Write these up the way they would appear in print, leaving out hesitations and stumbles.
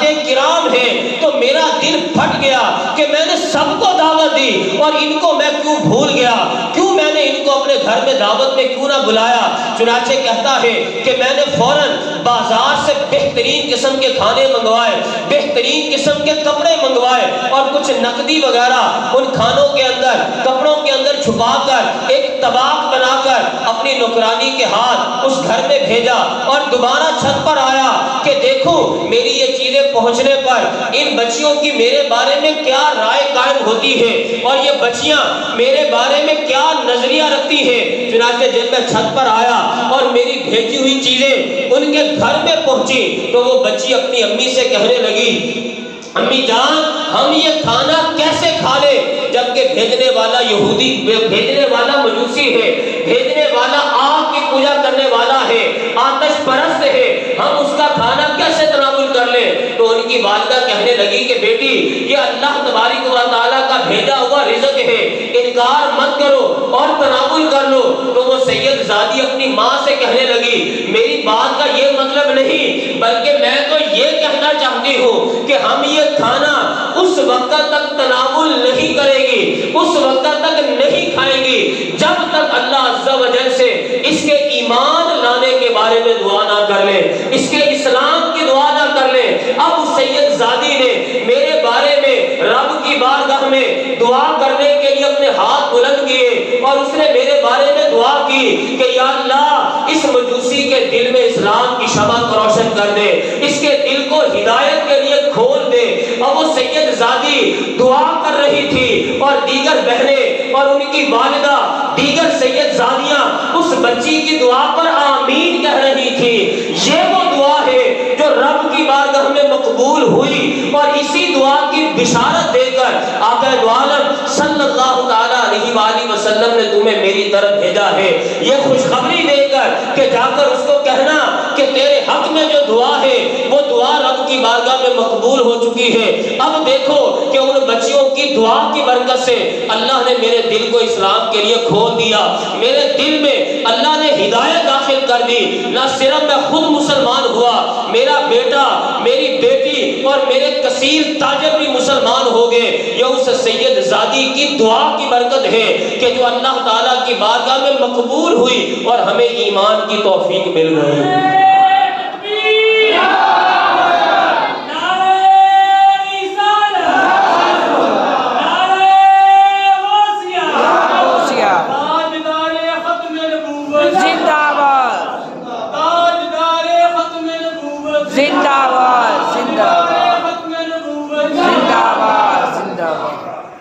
صحابہ کرام ہیں تو میرا دل پھٹ گیا کہ میں نے سب کو دعوت دی اور ان کو میں کیوں بھول گیا, کیوں میں نے ان کو اپنے گھر میں دعوت میں کیوں نہ بلایا. چنانچہ کہتا ہے کہ میں نے فوراً بازار سے بہترین قسم کے کھانے منگوائے, بہترین قسم کے کپڑے منگوائے اور کچھ نقدی وغیرہ ان کھانوں کے اندر, کپڑوں کے اندر چھپا کر ایک طباق بنا کر اپنی نوکرانی کے ہاتھ اس گھر میں بھیجا اور دوبارہ چھت پر آیا کہ دیکھو میری یہ چیزیں پہنچنے پر ان بچیوں کی میرے بارے میں کیا رائے قائم ہوتی ہے اور یہ بچیاں میرے بارے میں کیا نظریہ رکھتی ہیں. چنانچہ جب میں چھت پر آیا اور میری بھیجی ہوئی چیزیں ان کے گھر میں پہنچی تو وہ بچی اپنی امی سے کہنے لگی, امی جان ہم یہ کھانا کیسے کھا لے جبکہ بھیجنے والا یہودی, بھیجنے والا مجوسی ہے, بھیجنے والا آگ کی پوجا کرنے والا ہے, آتش پرست ہے, ہم اس کا کھانا کیسے تناول کر لیں. تو ان کی والدہ کہنے لگی کہ بیٹی یہ اللہ تبارک و تعالیٰ کا بھیجا ہوا رزق ہے, انکار مت کرو اور تناول کر لو. تو وہ سید زادی اپنی ماں سے کہنے لگی میری بات کا یہ مطلب نہیں بلکہ میں تو یہ کہنا چاہتی ہوں کہ ہم یہ کھانا اس وقت تک تناول نہیں کرے گی, اس وقت تک نہیں کھائیں گی جب تک اللہ عز و جل سے اس کے ایمان لانے کے بارے میں دعا نہ کر لے, اس کے اسلام کی دعا نہ کر لے. اب سید زادی نے میرے بارے میں رب کی بارگاہ میں دعا کرنے کے لیے اپنے ہاتھ بلند کیے اور اس نے میرے بارے میں دعا کی کہ یا اللہ اس مجوسی کے دل میں اسلام کی شمع کو روشن کر دے, اس کے دل کو ہدایت کے لیے کھول دے. اور وہ سید زادی دعا کر رہی تھی اور دیگر بہنیں اور ان کی والدہ, دیگر سید زادیاں اس بچی کی دعا پر آمین کہہ رہی تھی. یہ وہ دعا ہے جو رب کی بارگاہ میں مقبول ہوئی اور اسی دعا کی بشارت دے کر آقا دو عالم صلی اللہ تعالیٰ علیہ وآلہ وسلم نے تمہیں میری طرف بھیجا ہے. یہ خوشخبری دے کر کہ جا کر اس کو کہنا کہ تیرے حق میں جو دعا ہے وہ دعا رب کی بارگاہ میں مقبول ہو چکی ہے. اب دیکھو کہ ان بچیوں کی دعا کی برکت سے اللہ نے میرے دل کو اسلام کے لیے کھول دیا, میرے دل میں اللہ نے ہدایت داخل کر دی. نہ صرف میں خود مسلمان ہوا, میرا بیٹا, میری بیٹی اور میرے کثیر تاجر بھی مسلمان ہو گئے. یہ اس سید زادی کی دعا کی برکت ہے کہ جو اللہ تعالیٰ کی بارگاہ میں مقبول ہوئی اور ہمیں ایمان کی توفیق مل گئی.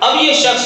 اب یہ شخص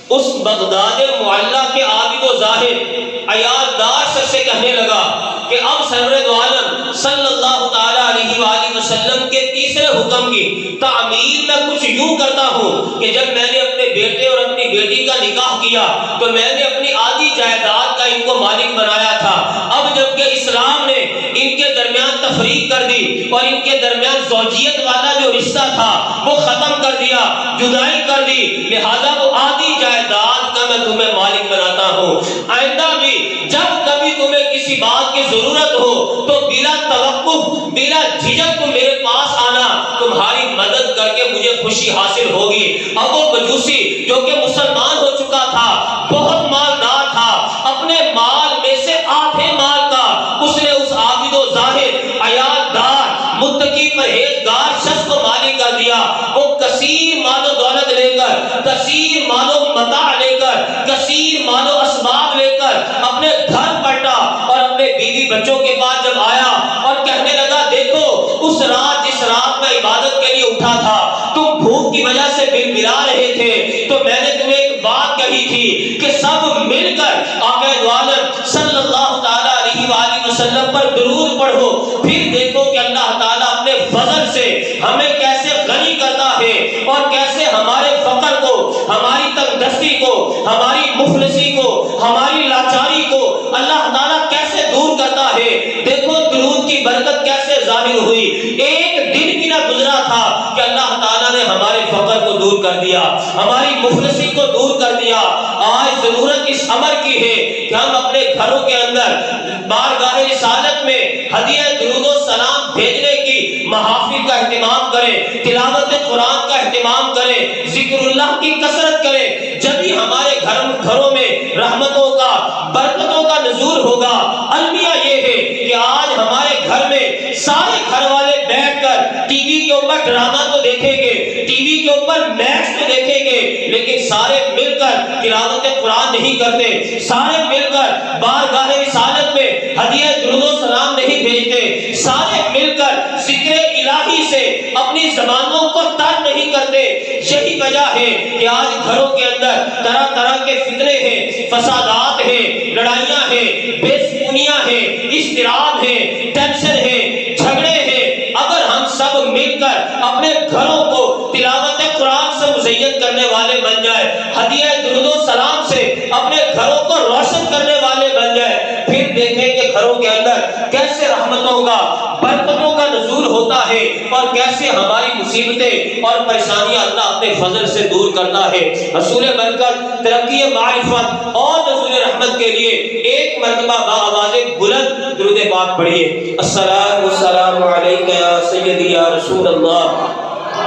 اس بغداد معلیٰ کے عابد و زاہد عیاددار شخص سے کہنے لگا کہ اب سرور دو عالم صلی اللہ تعالیٰ علیہ وآلہ وسلم کے تیسرے حکم کی تعمیل میں کچھ یوں کرتا ہوں کہ جب میں نے اپنے بیٹے اور اپنی بیٹی کا نکاح کیا تو میں نے اپنی آدھی جائیداد کا ان کو مالک بنایا تھا. اب جب کہ اسلام نے ان کے درمیان تفریق کر دی اور ان کے درمیان زوجیت والا جو رشتہ تھا وہ ختم کر دیا, جدائی کر دی, لہذا وہ آدھی جائیداد کا میں تمہیں مالک بناتا ہوں. آئندہ بھی جب کبھی تمہیں کسی بات کی ضرورت ہو تو بلا توقف, بلا جھجک تم میرے پاس آنا, تمہاری مدد کر کے مجھے خوشی حاصل ہوگی. اب وہ مجوسی جو کہ مسلمان ہو چکا تھا, بہت مالدار تھا, اپنے مال میں سے آدھے مال کا اس نے اس عابد و زاہد عیاددار متقی پرہیزگار شخص کو مالک کر دیا. وہ کثیر مال و دولت لے کر, کثیر مال و متاع لے کر, کثیر مال و اسباب لے کر اپنے گھر پلٹا اور اپنے بیوی بچوں کے پاس جب آیا اور کہنے لگا دیکھو اس رات جس رات میں عبادت کے لیے اٹھا تھا تم بھوک کی وجہ سے بلبلا رہے تھے تو میں نے تمہیں ایک بات کہی تھی کہ سب مل کر آقا دو عالم صلی اللہ تعالیٰ علیہ وآلہ وسلم پر درود پڑھو, پھر دیکھو کہ اللہ تعالیٰ اپنے فضل سے ہمیں کیسے غنی کرتا ہے اور کیسے ہمارے فقر کو, ہماری تنگدستی کو, ہماری مفلسی کو, ہماری لاچاری کو اللہ تعالیٰ کیسے دور کرتا ہے. دیکھو درود کی برکت کیسے ظاہر ہوئی. ایک دن بھی نہ گزرا تھا کہ اللہ تعالیٰ نے ہمارے فقر کو دور کر دیا, ہماری مفلسی کو دور کر دیا. آج ضرورت اس امر کی ہے کہ ہم اپنے گھروں کے اندر بارگاہ رسالت میں ہدیہ درود و سلام بھیجنے کی محافل کا اہتمام اہتمام کریں, تلاوت قرآن کا اہتمام کریں, ذکر اللہ کی کثرت کریں, جبھی ہمارے گھروں میں رحمتوں کا, برکتوں کا نزول ہوگا. المیہ یہ ہے کہ آج ہمارے گھر میں سارے گھر والے بیٹھ کر ٹی وی کے اوپر ڈرامہ تو دیکھیں گے, ٹی وی کے اوپر میچ تو دیکھیں گے, لیکن سارے مل کر تلاوت قرآن نہیں کرتے, سارے مل کر بارگاہ رسالت میں ہدیہ درود و سلام نہیں بھیجتے, سارے مل کر ذکر الہی سے اپنی زبانوں کو تر نہیں کرتے. یہی وجہ ہے کہ آج گھروں کے اندر طرح طرح کے فتنے ہیں, فسادات ہیں, لڑائیاں ہیں, بے سکونیاں ہیں, اضطراب ہیں, ٹینشن ہیں, جھگڑے ہیں. اگر ہم سب مل کر اپنے گھروں کو تلاوت قرآن سے مزین کرنے والے بن جائے, ہدیہ درود و سلام سے اپنے گھروں کو روشن کرنے والے بن جائے, پھر دیکھیں کہ گھروں کے اندر کیسے رحمتوں کا, برکتوں کا نزول ہوتا ہے اور کیسے ہماری مصیبتیں اور پریشانیاں اللہ اپنے فضل سے دور کرتا ہے. حصول برکت, ترقی معرفت اور نزول رحمت کے لیے ایک مرتبہ بآواز بلند درود پاک پڑھیے. الصلاۃ والسلام علیک یا سیدی یا رسول اللہ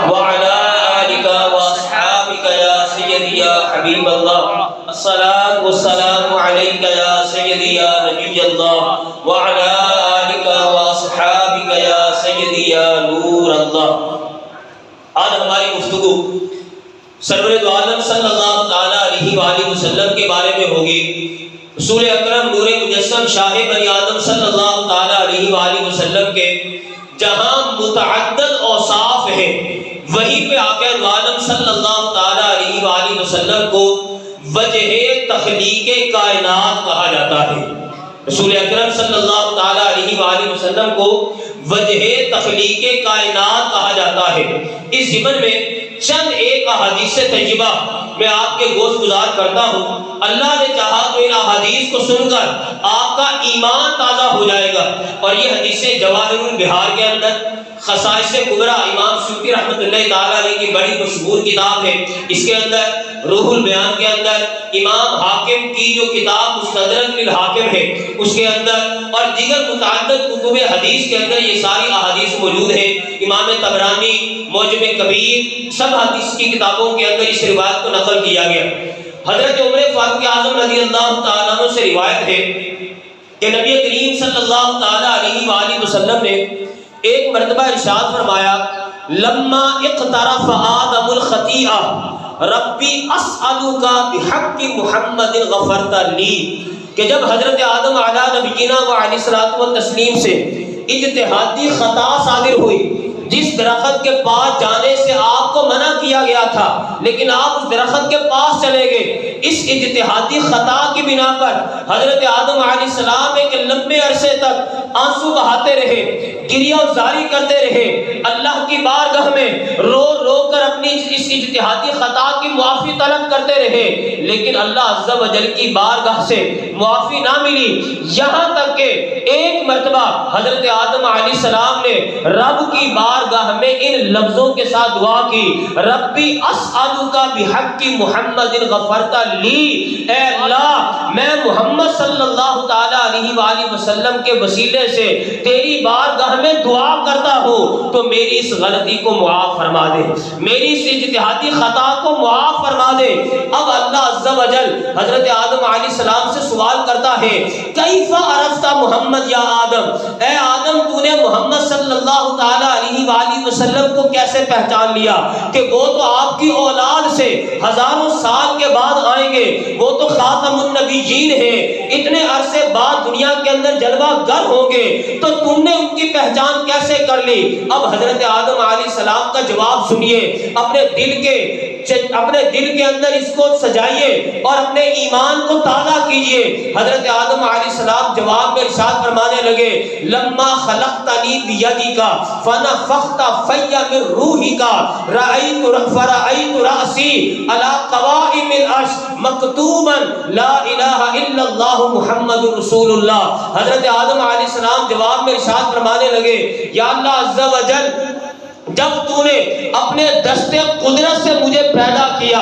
وعلی آلک واصحابک یا سیدی یا حبیب اللہ. الصلاۃ والسلام علیک یا سیدی یا نبی اللہ وعلی آلک واصحابک یا سیدی یا نور اللہ. آج ہماری گفتگو سرور دو عالم صلی اللہ تعالی علیہ وآلہ وسلم کے بارے میں ہوگی. رسول اکرم نور مجسم شاہ بنی آدم صلی اللہ تعالی علیہ وآلہ وسلم کے جہاں متعدد اوصاف ہیں, وہیں پہ آقا دو عالم صلی اللہ تعالی علیہ وآلہ وسلم کو وجہ تخلیق کائنات کہا جاتا ہے. رسول اکرم صلی اللہ تعالی علیہ وآلہ وسلم کو وجہ تخلیق کائنات کہا جاتا ہے. اس ضمن میں چند ایک احادیث تجربہ میں آپ کے گوش گزار کرتا ہوں. اللہ نے چاہا تو ان احادیث کو سن کر آپ کا ایمان تازہ ہو جائے گا. اور یہ حدیثیں جواہر البحار کے اندر, خصائص کبریٰ امام سیوطی رحمۃ اللہ تعالی علیہ کی بڑی مشہور کتاب ہے, اس کے اندر روح البیان کے اندر امام حاکم کی جو کتاب مستدرک للحاکم ہے اس کے اندر, اور دیگر متعدد کتب حدیث کے اندر یہ ساری احادیث موجود ہیں. امام طبرانی معجم کبیر, سب حدیث کی کتابوں کے اندر اس روایت کو نقل کیا گیا. حضرت عمر فاروق اعظم رضی اللہ تعالیٰ عنہ سے روایت ہے کہ نبی کریم صلی اللہ تعالی علیہ وآلہ وسلم نے ایک مرتبہ ارشاد فرمایا, لما اقترف آدم الخطیئہ ربی اسألک بحق محمد غفرت لی, کہ جب حضرت آدم علیہ نبینا و علیہ الصلوۃ والتسلیم سے اجتہادی خطا صادر ہوئی, جس درخت کے پاس جانے سے آپ کو منع کیا گیا تھا لیکن آپ اس درخت کے پاس چلے گئے, اس اجتہادی خطا کی بنا پر حضرت آدم علیہ السلام ایک لمبے عرصے تک آنسو بہاتے رہے, گریہ زاری کرتے رہے, اللہ کی بارگاہ میں رو رو کر اپنی اس اجتہادی خطا کی معافی طلب کرتے رہے, لیکن اللہ عز و جل کی بارگاہ سے معافی نہ ملی. یہاں تک کہ ایک مرتبہ حضرت آدم علیہ السلام نے رب کی بارگاہ میں ان لفظوں کے ساتھ دعا کی, ربی اسألک بحق محمد غفرت لی, اے اللہ میں محمد صلی اللہ تعالی علیہ وآلہ وسلم کے وسیلے سے تیری بارگاہ میں دعا کرتا ہوں تو میری اس غلطی کو معاف فرما دے, میری اس اجتہادی خطا کو معاف فرما دے. اب اللہ عز و جل حضرت آدم علیہ السلام سے سوال کرتا ہے, کیف عرفت محمد یا آدم, اے آدم تو نے محمد صلی اللہ تعالی علیہ وآلہ وسلم کو کیسے پہچان لیا کہ وہ تو آپ کی اولاد سے ہزاروں سال کے بعد آئیں گے, وہ تو خاتم النبیین ہیں, اتنے عرصے بعد دنیا کے اندر جلوہ گر ہوں گے, تو تم نے ان کی پہچان کیسے کر لی؟ اب حضرت آدم علیہ السلام کا جواب سنیے, اپنے دل کے اندر اس کو سجائیے اور اپنے ایمان کو تازہ کیجئے. حضرت آدم علیہ السلام جواب میں ارشاد فرمانے لگے, لما خلقتنی بیدک فنفخت فی من روحک فرأیت رأسی علی قوائم العرش مکتوبا لا الہ الا اللہ محمد رسول اللہ. حضرت آدم علیہ السلام جواب میں ارشاد فرمانے لگے, یا اللہ عز و جل جب تو نے اپنے دست قدرت سے مجھے پیدا کیا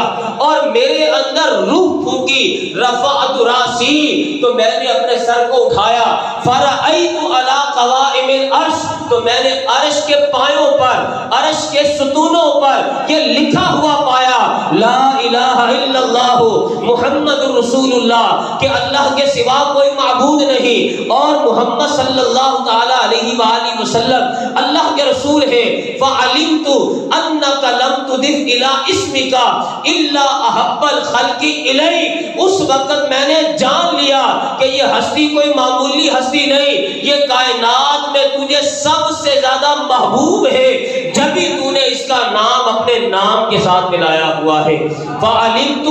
اور میرے اندر روح پھونکی, رفعت راسی تو میں نے اپنے سر کو اٹھایا, فرأیت علی قوائم العرش تو میں نے عرش کے پایوں پر, عرش کے کے ستونوں پر یہ لکھا ہوا پایا لا الہ الا اللہ محمد رسول اللہ، کہ اللہ کے سوا کوئی معبود نہیں اور محمد صلی اللہ تعالی علیہ وآلہ وسلم اللہ کے رسول ہے۔ فعلمت انک لم تضف الی اسمک الا احب الخلق الیک، اس وقت میں نے جان لیا کہ یہ ہستی کوئی معمولی ہستی نہیں، یہ کائنات میں تجھے سب سے زیادہ محبوب ہے، جبھی تو نے اس کا نام اپنے نام کے ساتھ ملایا ہوا ہے۔ فعلمت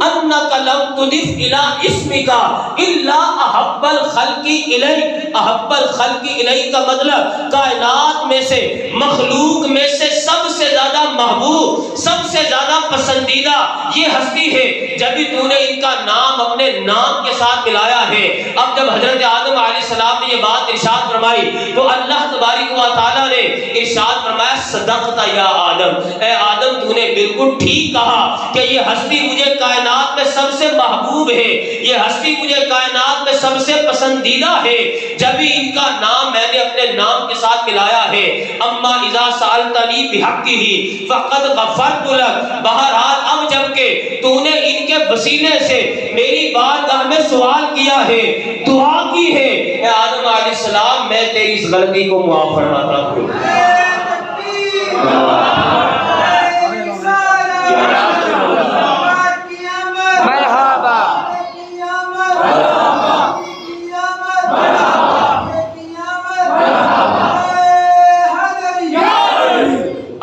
انک لم تضف الی اسمک الا احب الخلق الیک، احب الخلق الیک کا مطلب کائنات میں سے، مخلوق میں سے سب سے زیادہ محبوب، سب سے زیادہ پسندیدہ یہ ہستی ہے، جبھی تو نے ان کا نام اپنے نام کے ساتھ ملایا ہے۔ اب جب حضرت آدم علیہ السلام نے یہ بات ارشاد فرمائی تو اللہ تبارک و تعالیٰ نے ارشاد فرمایا صدقت یا آدم، اے آدم تو نے بالکل ٹھیک کہا کہ یہ ہستی مجھے کائنات میں سب سے محبوب ہے، یہ ہستی مجھے کائنات میں سب سے پسندیدہ ہے، جبھی ان کا نام میں نے اپنے نام کے ساتھ ملایا ہے۔ اما اذا سألتنی بحقہ فقد غفرت لک، بہرحال اب جب کہ تو نے ان کے وسیلے سے میری بارگاہ میں سوال کیا ہے، دعا کی ہے، اے آدم علیہ السلام میں تیری اس غلطی کو معاف فرماتا ہوں۔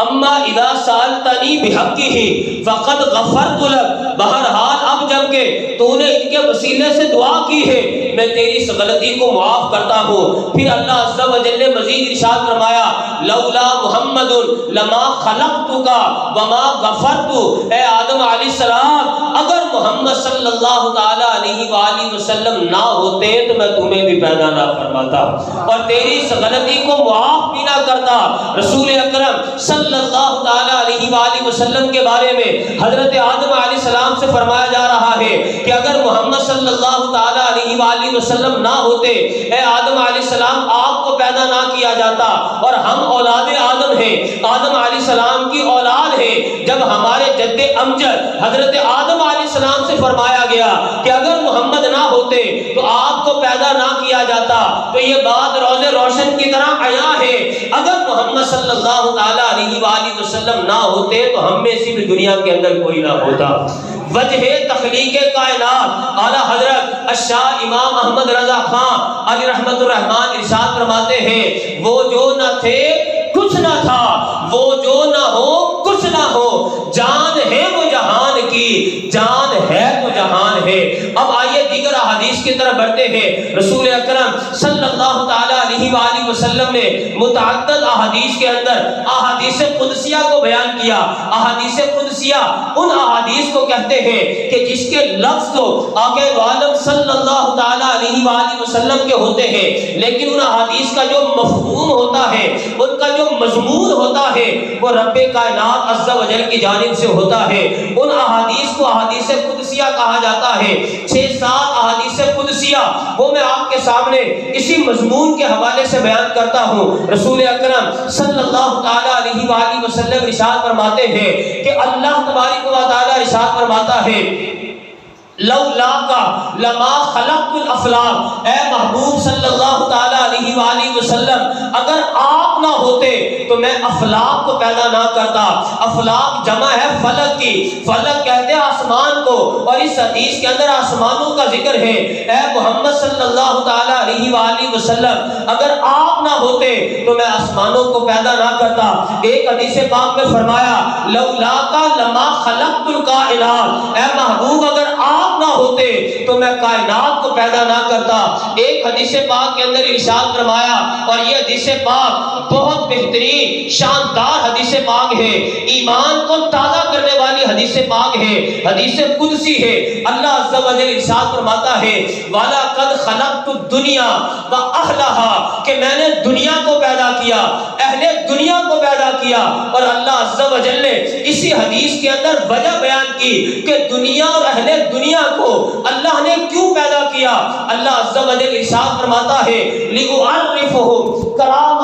اما اذا سالتنی بحقہ فقد غفرت لک، بہرحال اب جب کہ تو نے ان کے وسیلے سے دعا کی ہے میں تیری اس غلطی کو معاف کرتا ہوں۔ پھر اللہ عز و جل نے مزید ارشاد فرمایا لولا محمد لما خلقتک وما غفرت، اے آدم علیہ السلام اگر محمد صلی اللہ تعالی علیہ وآلہ وسلم نہ ہوتے تو میں تمہیں بھی پیدا نہ فرماتا اور تیری اس غلطی کو معاف بھی نہ کرتا۔ رسول اکرم صلی اللہ تعالی علیہ وآلہ وسلم کے بارے میں حضرت آدم علیہ السلام سے فرمایا جا رہا ہے کہ اگر محمد صلی اللہ تعالی علیہ وآلہ وسلم نہ ہوتے، اے آدم علیہ السلام آپ کو پیدا نہ کیا جاتا، اور ہم اولاد آدم ہیں، آدم علیہ السلام کی اولاد ہے۔ جب ہمارے جد امجد حضرت آدم علیہ السلام سے فرمایا گیا کہ اگر محمد نہ ہوتے تو آپ کو پیدا نہ کیا جاتا، تو یہ بات روز روشن کی طرح عیاں ہے، اگر محمد صلی اللہ تعالی علیہ وآلہ وسلم نہ ہوتے تو ہم میں سے بھی دنیا کے اندر کوئی نہ ہوتا۔ وجہ تخلیق کائنات اعلیٰ حضرت الشاہ امام احمد رضا خان علی رحمت الرحمن ارشاد فرماتے ہیں وہ جو نہ تھے کچھ نہ تھا، وہ جو نہ ہو کچھ نہ ہو، جان ہے وہ جہان کی، جان ہے تو جہان ہے۔ اب آئیے دیگر احادیث کی طرف بڑھتے ہیں۔ رسول اکرم صلی اللہ تعالی علیہ وآلہ وسلم نے متعدد احادیث کے اندر احادیث قدسیہ کو بیان کیا۔ احادیث قدسیہ ان احادیث کو کہتے ہیں کہ جس کے لفظ تو آقا عالم صلی اللہ تعالی علیہ وآلہ وسلم کے ہوتے ہیں، لیکن ان احادیث کا جو مفہوم ہوتا ہے، ان کا جو مضمون ہوتا ہے، وہ رب کائنات عز و جل کی جانب سے ہوتا ہے۔ ان احادیث کو احادیث قدسیہ کہا جاتا ہے۔ 6-7 احادیث قدسیہ وہ میں آپ کے سامنے اسی مضمون کے حوالے سے بیان کرتا ہوں۔ رسول اکرم صلی اللہ تعالی علیہ وآلہ وسلم ارشاد فرماتے ہیں کہ اللہ تبارک و تعالی ارشاد فرماتا ہے لولا کا لما خلقت الافلاق، اے محبوب صلی اللہ تعالی علیہ وآلہ وسلم اگر آپ نہ ہوتے تو میں افلاق کو پیدا نہ کرتا۔ افلاق جمع ہے فلک کی، فلک کہتے ہیں آسمان کو، اور اس حدیث کے اندر آسمانوں کا ذکر ہے۔ اے محمد صلی اللہ تعالی علیہ وآلہ وسلم اگر آپ نہ ہوتے تو میں آسمانوں کو پیدا نہ کرتا۔ ایک حدیث پاک میں فرمایا لولا کا لما خلقت الکائنات، اے محبوب اگر آپ نہ ہوتے تو میں کائنات کو پیدا نہ کرتا۔ ایک حدیث پاک کے اندر ارشاد فرمایا، اور یہ حدیث پاک بہت بہترین شاندار حدیث پاک ہے، ایمان کو تازہ کرنے والی حدیث پاک ہے، حدیث قدسی ہے۔ اللہ عز و جل ارشاد فرماتا ہے وَلَقَدْ خَلَقْتُ الدُّنْيَا وَأَهْلَهَا، کہ میں نے دنیا کو پیدا کیا، اہل دنیا کو پیدا کیا۔ اور اللہ عز و جل نے اسی حدیث کے اندر وجہ بیان کی کہ دنیا اور اہل دنیا کو اللہ نے کیوں پیدا کیا۔ اللہ عز و جل ارشاد فرماتا ہے لِأُعَرِّفُهُمْ کرامت